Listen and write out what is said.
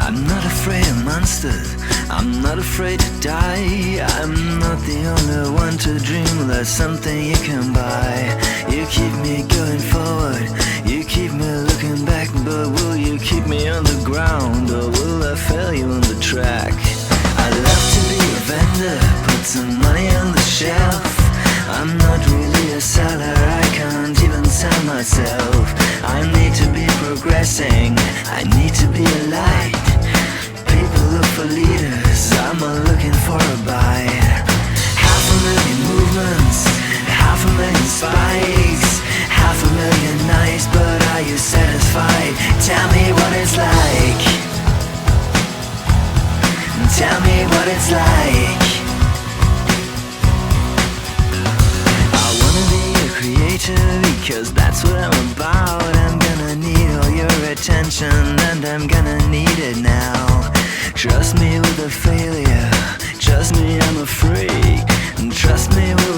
I'm not afraid of monsters, I'm not afraid to die. I'm not the only one to dream that's something you can buy. You keep me going forward, you keep me looking back. But will you keep me on the ground, or will I fail you on the track? I'd love to be a vendor, put some money on the shelf. I'm not really a seller, I can't even sell myself. I need to be progressing, I need to be a light. People look for leaders, I'm looking for a bite. 500,000 movements, 500,000 spikes, 500,000 nights, but are you satisfied? Tell me what it's like. Tell me what it's like. I wanna be a creator because that's what I'm about. I'm gonna need all your attention and I'm gonna need it now. Trust me with a failure, trust me I'm a freak, and trust me with